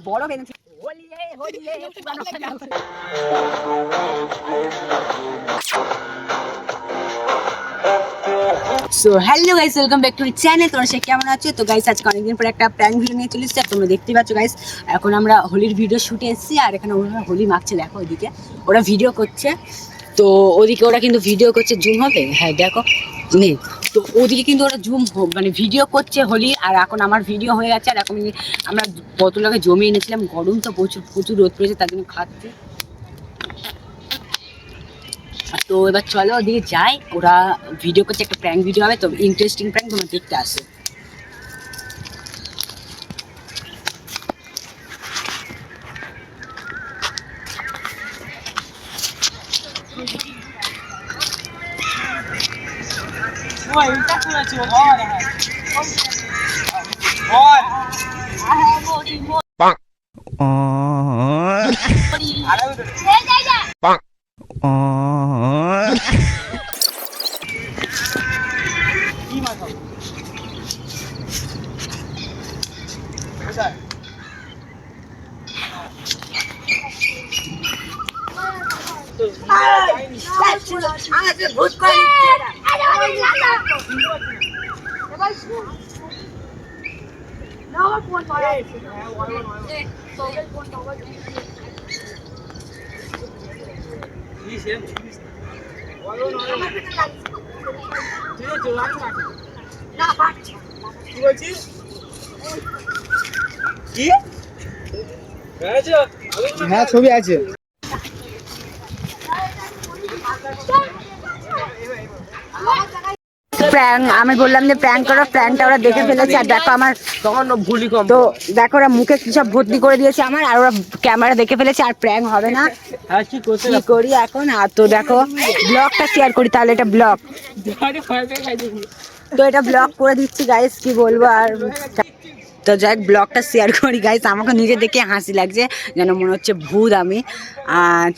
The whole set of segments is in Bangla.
বড় বেঁধেছি হোলি so hello guys, welcome back to channel. তোমরা সে কেমন আছো? তো গাইস আজকে অনেকদিন পর একটা প্র্যাঙ্ক ভিডিও নিয়ে চলে এসেছি। আর তোমরা দেখতেই পাচ্ছ গাইস, এখন আমরা হোলির ভিডিও শুটে এসেছি। আর এখানে ওরা হোলি মাখছে, দেখো ওইদিকে ওরা ভিডিও করছে। তো ওদিকে ওরা কিন্তু ভিডিও করছে, জুম হবে, হ্যাঁ দেখো নেই। তো ওদিকে কিন্তু ওরা জুম মানে ভিডিও করছে হোলি। আর এখন আমার ভিডিও হয়ে গেছে। আর এখন আমরা বোতলটাকে জমিয়ে এনেছিলাম, গরম তো প্রচুর রোদ পড়েছে, তার জন্য খাচ্ছি। তো এবার চলো ওদিকে যাই, ওরা ভিডিও করছে, একটা প্র্যাঙ্ক ভিডিও হবে, তো ইন্টারেস্টিং প্র্যাঙ্ক, তোমরা দেখতে আসো। হ্যাঁ ছবি আছে। প্র্যাঙ্ক আমি বললাম যে প্র্যাঙ্ক করো, প্র্যাঙ্কটা ওরা দেখে ফেলেছে। আর দেখো আমার তখন ভুলি কম, তো দেখো ওরা মুখে কি সব ভর্তি করে দিয়েছে আমার, আর ওরা ক্যামেরা দেখে ফেলেছে। আর প্র্যাঙ্ক হবে না, কি করি এখন? আর তো দেখো ব্লগটা শেয়ার করি তাহলে, এটা ব্লগ, তো এটা ব্লগ করে দিচ্ছি গাইস, কি বলবো আর। তো যাই ব্লগটা শেয়ার করি গাইস, আমাকে নিজে দেখে হাসি লাগছে, যেন মনে হচ্ছে ভূত আমি।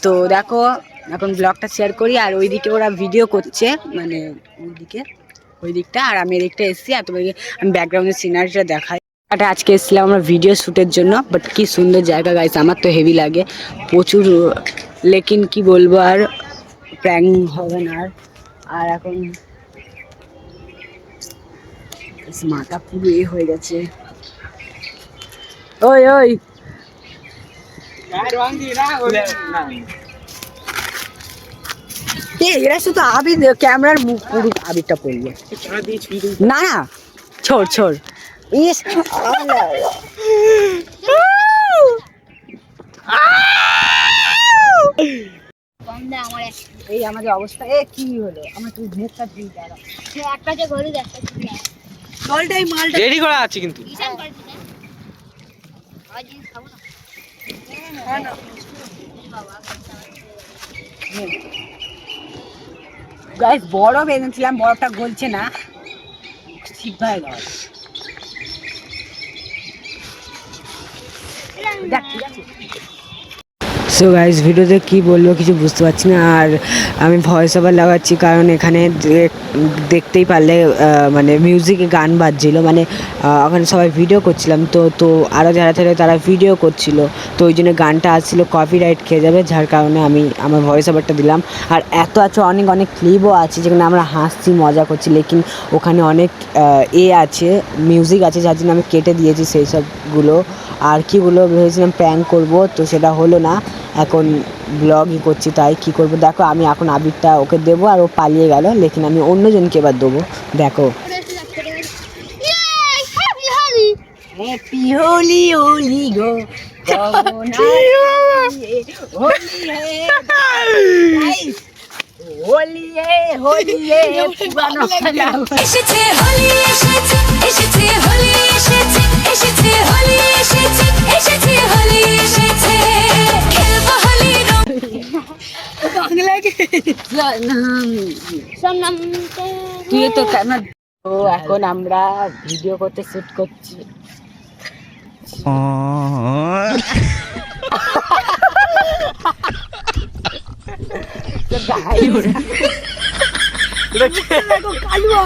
তো দেখো এখন ব্লগটা শেয়ার করি। আর ওইদিকে ওরা ভিডিও করছে, মানে ওই দিকটা, আর আমি এদিকটা এসেছি। আর তোমাকে আমি ব্যাকগ্রাউন্ডের সিনারিটা দেখাই। এটা আজকে এসেছিলাম আমরা ভিডিও শ্যুটের জন্য, বাট কি সুন্দর জায়গা গাইস, আমার তো হেভি লাগে প্রচুর। লেকিন কি বলবো আর, প্র্যাঙ্ক হবে না আর এখন মাথা পুরো হয়ে গেছে। ওই ওই এরা শুধু আবির, ক্যামেরার মুখ পুরো আবিরটা পড়লো। না না ছোড় ইস, এই আমাদের অবস্থা কি হলো? আমার তুমি মুখটা দিয়ে দাঁড়া, একটা যে ঘরে দেখতে জলটাই মালটা রেডি করা আছে কিন্তু গাইস বরফ এনেছিলাম, বরফটা গলছে না ঠিকভাবে। সো গাইস ভিডিওতে কি বলবো কিছু বুঝতে পারছি না। আর আমি ভয়েস ওভার লাগাচ্ছি, কারণ এখানে দেখতেই পারলে মানে মিউজিকে গান বাজছিল, মানে ওখানে সবাই ভিডিও করছিলাম। তো আরও যারা থাকে তারা ভিডিও করছিল, তো ওই জন্য গানটা আসছিলো, কপিরাইট খেয়ে যাবে, যার কারণে আমি আমার ভয়েস ওভারটা দিলাম। আর এত অনেক ক্লিপও আছে যেখানে আমরা হাসছি, মজা করছি, লেকিন ওখানে অনেক আছে, মিউজিক আছে, যার জন্য আমি কেটে দিয়েছি সেই সবগুলো। আর কি বলবো, ভেবেছিলাম প্র্যাঙ্ক করবো, তো সেটা হলো না, এখন ব্লগই করছি। তাই কি করব, দেখো আমি এখন আবিরটা ওকে দেবো, আর ও পালিয়ে গেল, লেকিন আমি অন্যজনকে এবার দেবো। দেখো হ্যাপি হোলি হোলি গো, হোলি হোলি পুরানো এসেছে, হোলি এসেছে, এসেছে হোলি এসেছে, এসেছে হোলি এসেছে, এসেছে হোলি এসেছে, খেলবো হোলি রং বাংলাকে সনম তুই তো ক্যামেরা। তো এখন আমরা ভিডিও করতে শুট করছি। কালুয়া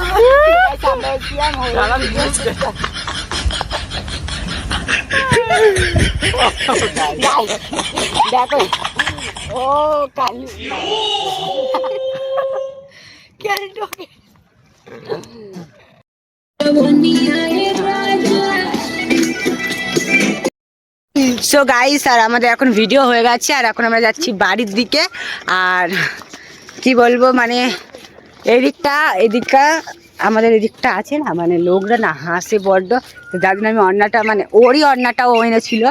দেখো ও কালি ক্যারেক্টার সো গাইস, আর আমাদের এখন ভিডিও হয়ে গেছে আর এখন আমরা যাচ্ছি বাড়ির দিকে। আর কি বলবো, মানে এদিকটা আমাদের এদিকটা আছে না, মানে লোকরা না হাসে বড্ড, তো যার জন্য আমি অন্যটা মানে ওরই অন্যটাও এনেছিল,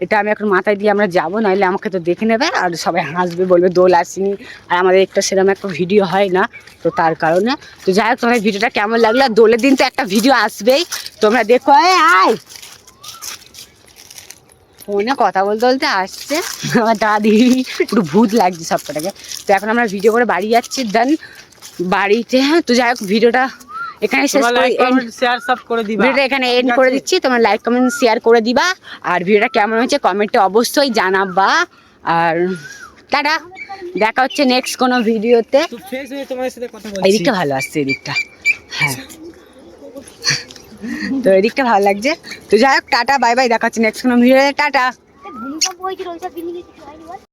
এটা আমি এখন মাথায় দিয়ে আমরা যাবো, নাহলে আমাকে তো দেখে নেবে আর সবাই হাসবে, বলবে দোল আসেনি। আর আমাদের একটা সেরকম একটা ভিডিও হয় না, তো তার কারণে। তো যাই হোক, তোমার ভিডিওটা কেমন লাগলো, আর দোলের দিন তো একটা ভিডিও আসবেই, তোমরা দেখো। আয় ফোনে কথা বলতে বলতে আসছে আমার দাদি, পুরো ভূত লাগছে সবটাকে। তো এখন আমরা ভিডিও করে বাড়ি যাচ্ছি, দেন বাড়িতে। তো যাই হোক, ভিডিওটা এখানে শেষ করে শেয়ার সব করে দিবা, ভিডিওটা এখানে এন্ড করে দিচ্ছি। তোমরা লাইক কমেন্ট শেয়ার করে দিবা, আর ভিডিওটা কেমন হয়েছে কমেন্টে অবশ্যই জানাবা। আর টাটা, দেখা হচ্ছে নেক্সট কোনো ভিডিওতে। তো ফ্রেশ হয়ে তোমার সাথে কথা বলছি। এদিকটা ভালো আসছে, এদিকটা হ্যাঁ, তো এদিকটা ভালো লাগছে। তো যাই হোক, টাটা বাই বাই, দেখা হচ্ছে নেক্সট কোনো ভিডিওতে। টাটা।